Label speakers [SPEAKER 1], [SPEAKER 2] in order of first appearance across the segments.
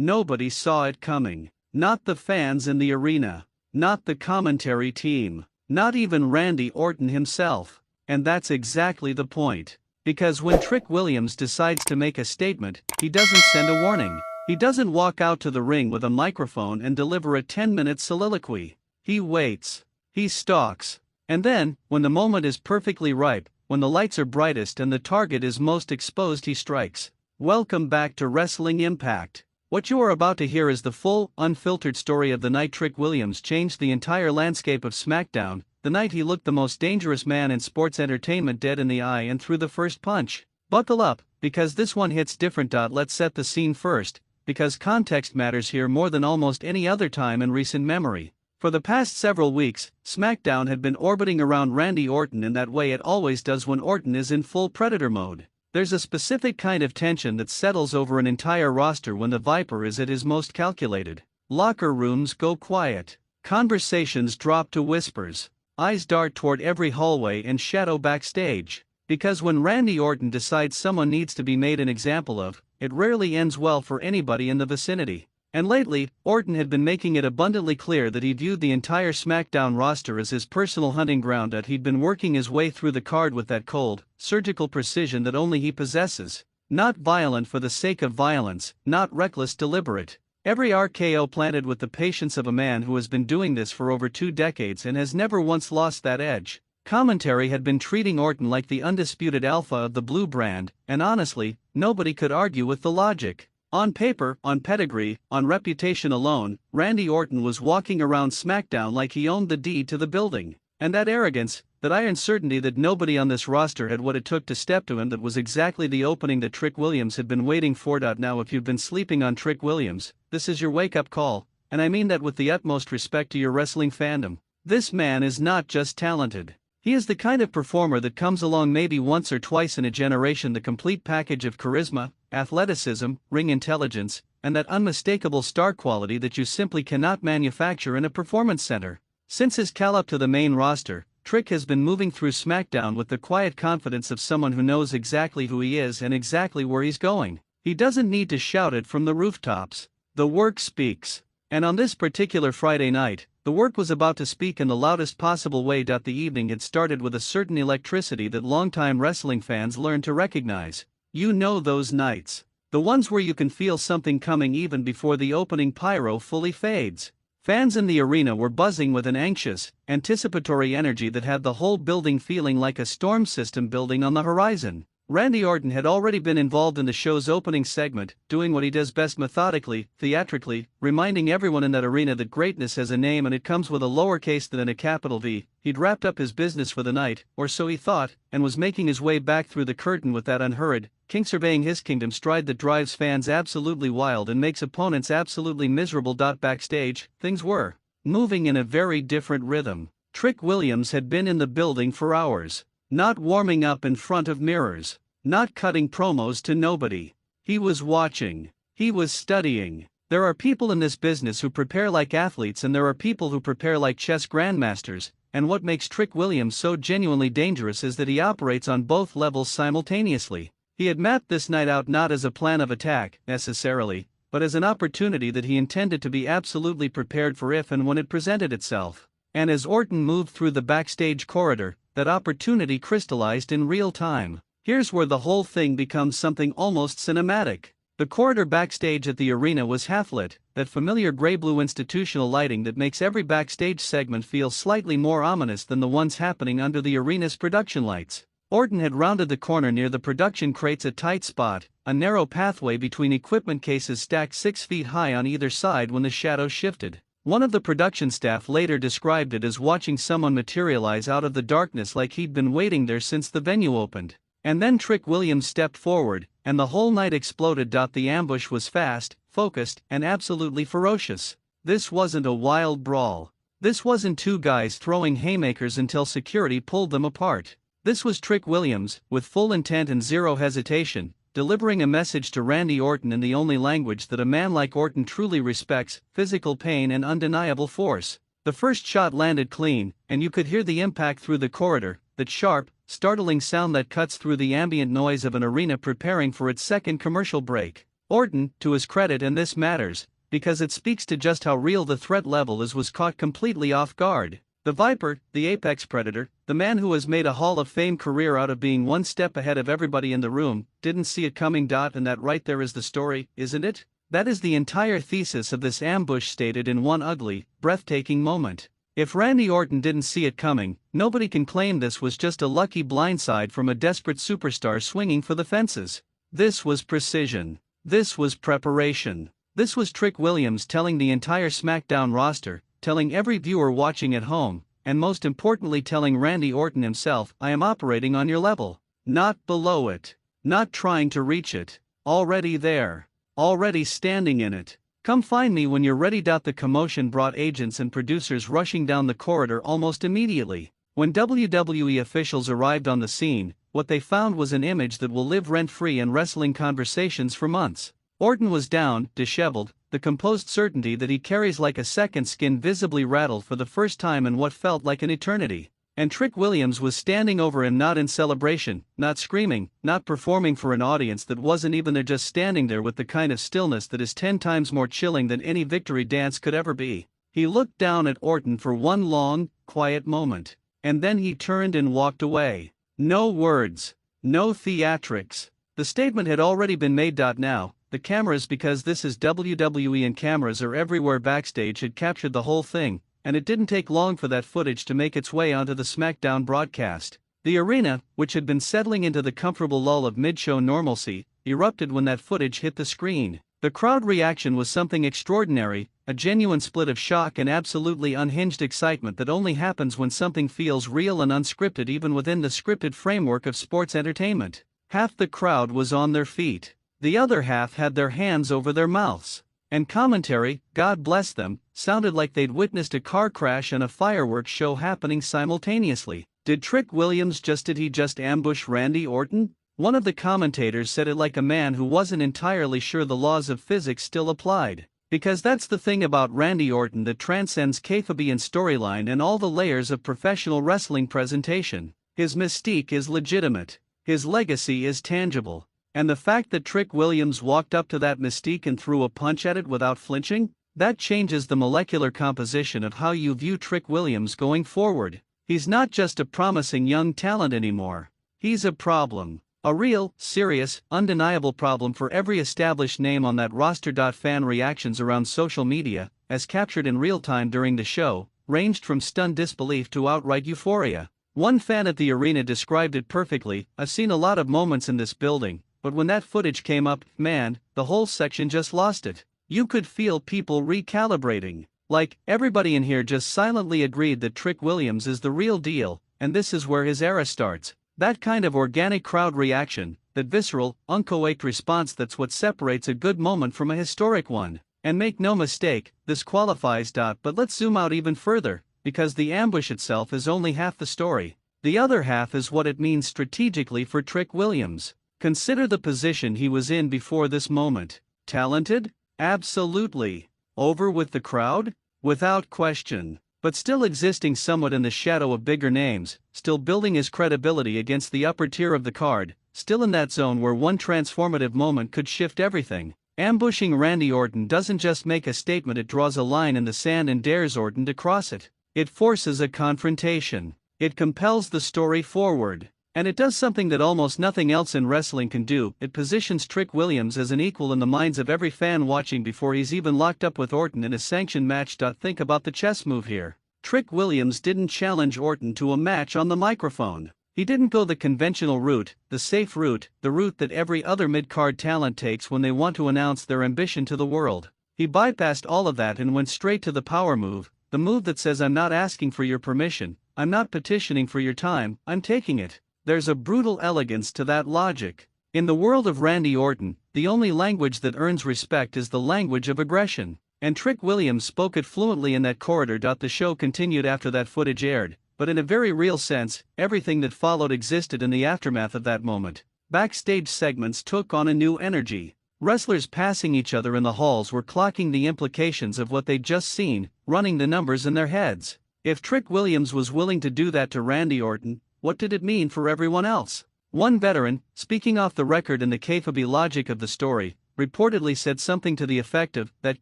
[SPEAKER 1] Nobody saw it coming. Not the fans in the arena. Not the commentary team. Not even Randy Orton himself. And that's exactly the point. Because when Trick Williams decides to make a statement, he doesn't send a warning. He doesn't walk out to the ring with a microphone and deliver a 10-minute soliloquy. He waits. He stalks. And then, when the moment is perfectly ripe, when the lights are brightest and the target is most exposed, he strikes. Welcome back to Wrestling Impact. What you are about to hear is the full, unfiltered story of the night Trick Williams changed the entire landscape of Smackdown, the night he looked the most dangerous man in sports entertainment dead in the eye and threw the first punch. Buckle up, because this one hits different. Let's set the scene first, because context matters here more than almost any other time in recent memory. For the past several weeks, Smackdown had been orbiting around Randy Orton in that way it always does when Orton is in full Predator mode. There's a specific kind of tension that settles over an entire roster when the Viper is at his most calculated. Locker rooms go quiet. Conversations drop to whispers. Eyes dart toward every hallway and shadow backstage. Because when Randy Orton decides someone needs to be made an example of, it rarely ends well for anybody in the vicinity. And lately, Orton had been making it abundantly clear that he viewed the entire SmackDown roster as his personal hunting ground, that he'd been working his way through the card with that cold, surgical precision that only he possesses. Not violent for the sake of violence, not reckless, deliberate. Every RKO planted with the patience of a man who has been doing this for over 2 decades and has never once lost that edge. Commentary had been treating Orton like the undisputed alpha of the blue brand, and honestly, nobody could argue with the logic. On paper, on pedigree, on reputation alone, Randy Orton was walking around SmackDown like he owned the deed to the building. And that arrogance, that iron certainty that nobody on this roster had what it took to step to him, that was exactly the opening that Trick Williams had been waiting for. Now if you've been sleeping on Trick Williams, this is your wake-up call, and I mean that with the utmost respect to your wrestling fandom. This man is not just talented. He is the kind of performer that comes along maybe once or twice in a generation, the complete package of charisma, athleticism, ring intelligence, and that unmistakable star quality that you simply cannot manufacture in a performance center. Since his call-up to the main roster, Trick has been moving through SmackDown with the quiet confidence of someone who knows exactly who he is and exactly where he's going. He doesn't need to shout it from the rooftops. The work speaks. And on this particular Friday night, the work was about to speak in the loudest possible way. The evening had started with a certain electricity that longtime wrestling fans learned to recognize. You know those nights. The ones where you can feel something coming even before the opening pyro fully fades. Fans in the arena were buzzing with an anxious, anticipatory energy that had the whole building feeling like a storm system building on the horizon. Randy Orton had already been involved in the show's opening segment, doing what he does best, methodically, theatrically, reminding everyone in that arena that greatness has a name and it comes with a lowercase than a capital V. He'd wrapped up his business for the night, or so he thought, and was making his way back through the curtain with that unhurried, king surveying his kingdom stride that drives fans absolutely wild and makes opponents absolutely miserable. Backstage, things were moving in a very different rhythm. Trick Williams had been in the building for hours. Not warming up in front of mirrors. Not cutting promos to nobody. He was watching. He was studying. There are people in this business who prepare like athletes and there are people who prepare like chess grandmasters, and what makes Trick Williams so genuinely dangerous is that he operates on both levels simultaneously. He had mapped this night out not as a plan of attack, necessarily, but as an opportunity that he intended to be absolutely prepared for if and when it presented itself. And as Orton moved through the backstage corridor, that opportunity crystallized in real time. Here's where the whole thing becomes something almost cinematic. The corridor backstage at the arena was half lit, that familiar gray-blue institutional lighting that makes every backstage segment feel slightly more ominous than the ones happening under the arena's production lights. Orton had rounded the corner near the production crates, a tight spot, a narrow pathway between equipment cases stacked 6 feet high on either side when the shadows shifted. One of the production staff later described it as watching someone materialize out of the darkness like he'd been waiting there since the venue opened. And then Trick Williams stepped forward, and the whole night exploded. The ambush was fast, focused, and absolutely ferocious. This wasn't a wild brawl. This wasn't two guys throwing haymakers until security pulled them apart. This was Trick Williams, with full intent and zero hesitation, delivering a message to Randy Orton in the only language that a man like Orton truly respects: physical pain and undeniable force. The first shot landed clean, and you could hear the impact through the corridor, that sharp, startling sound that cuts through the ambient noise of an arena preparing for its second commercial break. Orton, to his credit, and this matters, because it speaks to just how real the threat level is, was caught completely off guard. The Viper, the apex predator, the man who has made a Hall of Fame career out of being one step ahead of everybody in the room, didn't see it coming. And that right there is the story, isn't it? That is the entire thesis of this ambush, stated in one ugly, breathtaking moment. If Randy Orton didn't see it coming, nobody can claim this was just a lucky blindside from a desperate superstar swinging for the fences. This was precision. This was preparation. This was Trick Williams telling the entire SmackDown roster, telling every viewer watching at home, and most importantly telling Randy Orton himself, I am operating on your level. Not below it. Not trying to reach it. Already there. Already standing in it. Come find me when you're ready. The commotion brought agents and producers rushing down the corridor almost immediately. When WWE officials arrived on the scene, what they found was an image that will live rent-free in wrestling conversations for months. Orton was down, disheveled, the composed certainty that he carries like a second skin visibly rattled for the first time in what felt like an eternity. And Trick Williams was standing over him, not in celebration, not screaming, not performing for an audience that wasn't even there, just standing there with the kind of stillness that is 10 times more chilling than any victory dance could ever be. He looked down at Orton for one long, quiet moment. And then he turned and walked away. No words. No theatrics. The statement had already been made. Now, the cameras, because this is WWE and cameras are everywhere backstage, had captured the whole thing, and it didn't take long for that footage to make its way onto the SmackDown broadcast. The arena, which had been settling into the comfortable lull of mid-show normalcy, erupted when that footage hit the screen. The crowd reaction was something extraordinary, a genuine split of shock and absolutely unhinged excitement that only happens when something feels real and unscripted, even within the scripted framework of sports entertainment. Half the crowd was on their feet. The other half had their hands over their mouths. And commentary, God bless them, sounded like they'd witnessed a car crash and a fireworks show happening simultaneously. Did he just ambush Randy Orton? One of the commentators said it like a man who wasn't entirely sure the laws of physics still applied. Because that's the thing about Randy Orton that transcends kayfabe and storyline and all the layers of professional wrestling presentation. His mystique is legitimate. His legacy is tangible. And the fact that Trick Williams walked up to that mystique and threw a punch at it without flinching, that changes the molecular composition of how you view Trick Williams going forward. He's not just a promising young talent anymore. He's a problem. A real, serious, undeniable problem for every established name on that roster. Fan reactions around social media, as captured in real time during the show, ranged from stunned disbelief to outright euphoria. One fan at the arena described it perfectly: I've seen a lot of moments in this building, but when that footage came up, man, the whole section just lost it. You could feel people recalibrating. Like, everybody in here just silently agreed that Trick Williams is the real deal, and this is where his era starts. That kind of organic crowd reaction, that visceral, uncoached response, that's what separates a good moment from a historic one. And make no mistake, this qualifies. But let's zoom out even further, because the ambush itself is only half the story. The other half is what it means strategically for Trick Williams. Consider the position he was in before this moment. Talented? Absolutely. Over with the crowd? Without question. But still existing somewhat in the shadow of bigger names, still building his credibility against the upper tier of the card, still in that zone where one transformative moment could shift everything. Ambushing Randy Orton doesn't just make a statement, it draws a line in the sand and dares Orton to cross it. It forces a confrontation. It compels the story forward. And it does something that almost nothing else in wrestling can do: it positions Trick Williams as an equal in the minds of every fan watching before he's even locked up with Orton in a sanctioned match. Think about the chess move here. Trick Williams didn't challenge Orton to a match on the microphone. He didn't go the conventional route, the safe route, the route that every other mid-card talent takes when they want to announce their ambition to the world. He bypassed all of that and went straight to the power move, the move that says, I'm not asking for your permission, I'm not petitioning for your time, I'm taking it. There's a brutal elegance to that logic. In the world of Randy Orton, the only language that earns respect is the language of aggression. And Trick Williams spoke it fluently in that corridor. The show continued after that footage aired, but in a very real sense, everything that followed existed in the aftermath of that moment. Backstage segments took on a new energy. Wrestlers passing each other in the halls were clocking the implications of what they'd just seen, running the numbers in their heads. If Trick Williams was willing to do that to Randy Orton, what did it mean for everyone else? One veteran, speaking off the record in the kayfabe logic of the story, reportedly said something to the effect of, "That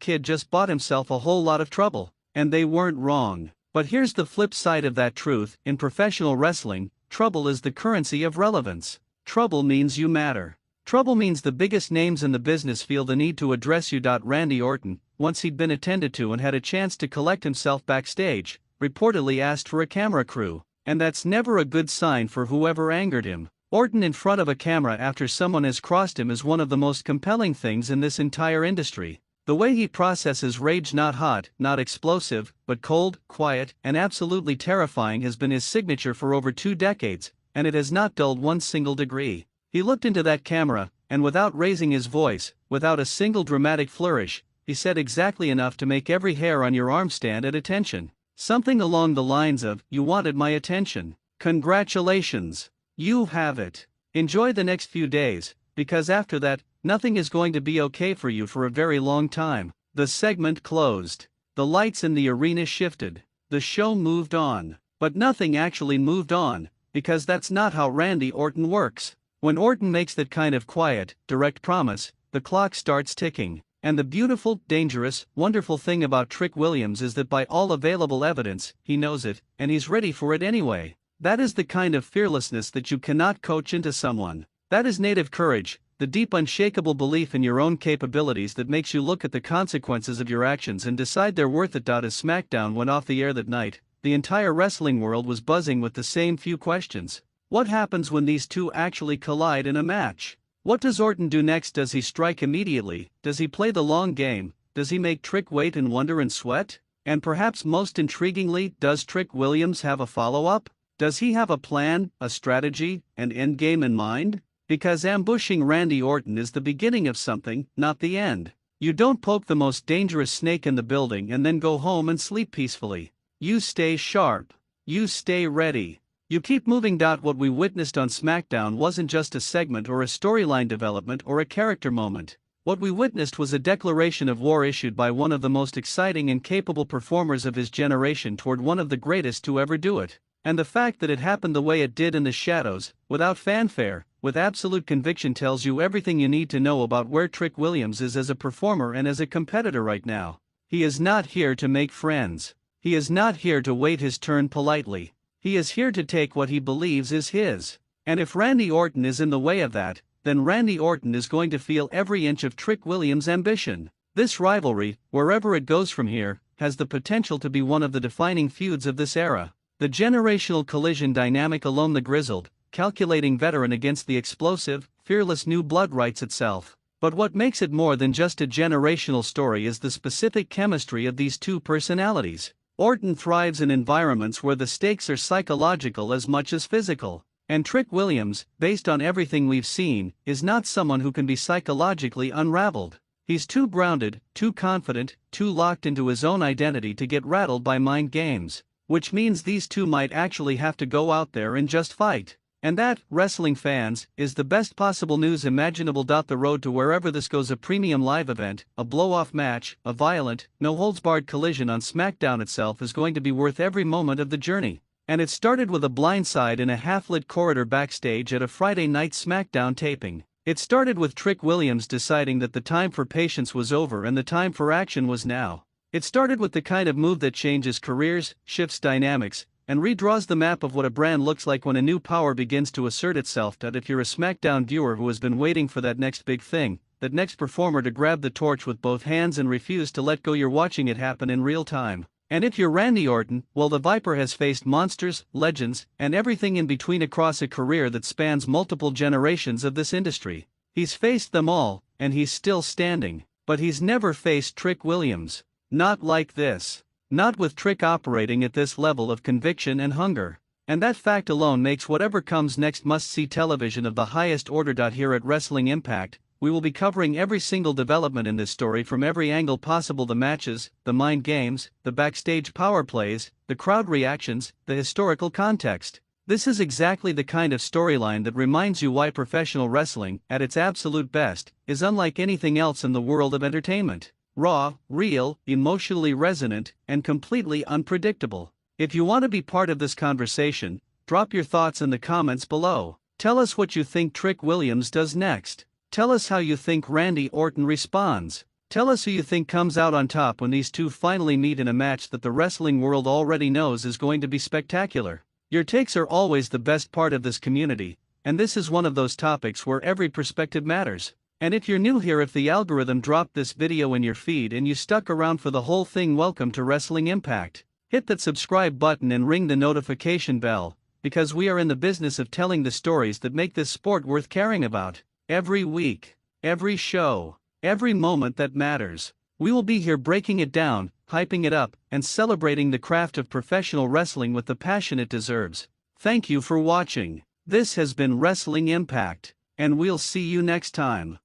[SPEAKER 1] kid just bought himself a whole lot of trouble." And they weren't wrong. But here's the flip side of that truth: in professional wrestling, trouble is the currency of relevance. Trouble means you matter. Trouble means the biggest names in the business feel the need to address you. Randy Orton, once he'd been attended to and had a chance to collect himself backstage, reportedly asked for a camera crew. And that's never a good sign for whoever angered him. Orton in front of a camera after someone has crossed him is one of the most compelling things in this entire industry. The way he processes rage, not hot, not explosive, but cold, quiet, and absolutely terrifying, has been his signature for over 2 decades, and it has not dulled one single degree. He looked into that camera, and without raising his voice, without a single dramatic flourish, he said exactly enough to make every hair on your arm stand at attention. Something along the lines of, "You wanted my attention. Congratulations. You have it. Enjoy the next few days, because after that, nothing is going to be okay for you for a very long time." The segment closed. The lights in the arena shifted. The show moved on. But nothing actually moved on, because that's not how Randy Orton works. When Orton makes that kind of quiet, direct promise, the clock starts ticking. And the beautiful, dangerous, wonderful thing about Trick Williams is that by all available evidence, he knows it, and he's ready for it anyway. That is the kind of fearlessness that you cannot coach into someone. That is native courage, the deep, unshakable belief in your own capabilities that makes you look at the consequences of your actions and decide they're worth it. As Smackdown went off the air that night, the entire wrestling world was buzzing with the same few questions. What happens when these two actually collide in a match? What does Orton do next? Does he strike immediately? Does he play the long game? Does he make Trick wait and wonder and sweat? And perhaps most intriguingly, does Trick Williams have a follow-up? Does he have a plan, a strategy, an endgame in mind? Because ambushing Randy Orton is the beginning of something, not the end. You don't poke the most dangerous snake in the building and then go home and sleep peacefully. You stay sharp. You stay ready. You keep moving. What we witnessed on Smackdown wasn't just a segment or a storyline development or a character moment. What we witnessed was a declaration of war issued by one of the most exciting and capable performers of his generation toward one of the greatest to ever do it. And the fact that it happened the way it did in the shadows, without fanfare, with absolute conviction, tells you everything you need to know about where Trick Williams is as a performer and as a competitor right now. He is not here to make friends. He is not here to wait his turn politely. He is here to take what he believes is his. And if Randy Orton is in the way of that, then Randy Orton is going to feel every inch of Trick Williams' ambition. This rivalry, wherever it goes from here, has the potential to be one of the defining feuds of this era. The generational collision dynamic alone, the grizzled, calculating veteran against the explosive, fearless new blood, writes itself. But what makes it more than just a generational story is the specific chemistry of these two personalities. Orton thrives in environments where the stakes are psychological as much as physical. And Trick Williams, based on everything we've seen, is not someone who can be psychologically unraveled. He's too grounded, too confident, too locked into his own identity to get rattled by mind games. Which means these two might actually have to go out there and just fight. And that, wrestling fans, is the best possible news imaginable. The road to wherever this goes, a premium live event, a blow-off match, a violent, no-holds-barred collision on SmackDown itself, is going to be worth every moment of the journey. And it started with a blindside in a half-lit corridor backstage at a Friday night SmackDown taping. It started with Trick Williams deciding that the time for patience was over and the time for action was now. It started with the kind of move that changes careers, shifts dynamics, and redraws the map of what a brand looks like when a new power begins to assert itself. If you're a SmackDown viewer who has been waiting for that next big thing, that next performer to grab the torch with both hands and refuse to let go, you're watching it happen in real time. And if you're Randy Orton, well, the Viper has faced monsters, legends, and everything in between across a career that spans multiple generations of this industry. He's faced them all, and he's still standing. But he's never faced Trick Williams. Not like this. Not with Trick operating at this level of conviction and hunger. And that fact alone makes whatever comes next must-see television of the highest order. Here at Wrestling Impact, we will be covering every single development in this story from every angle possible: the matches, the mind games, the backstage power plays, the crowd reactions, the historical context. This is exactly the kind of storyline that reminds you why professional wrestling, at its absolute best, is unlike anything else in the world of entertainment. Raw, real, emotionally resonant, and completely unpredictable. If you want to be part of this conversation, drop your thoughts in the comments below. Tell us what you think Trick Williams does next. Tell us how you think Randy Orton responds. Tell us who you think comes out on top when these two finally meet in a match that the wrestling world already knows is going to be spectacular. Your takes are always the best part of this community, and this is one of those topics where every perspective matters. And if you're new here, if the algorithm dropped this video in your feed and you stuck around for the whole thing, welcome to Wrestling Impact. Hit that subscribe button and ring the notification bell, because we are in the business of telling the stories that make this sport worth caring about. Every week, every show, every moment that matters, we will be here breaking it down, hyping it up, and celebrating the craft of professional wrestling with the passion it deserves. Thank you for watching. This has been Wrestling Impact, and we'll see you next time.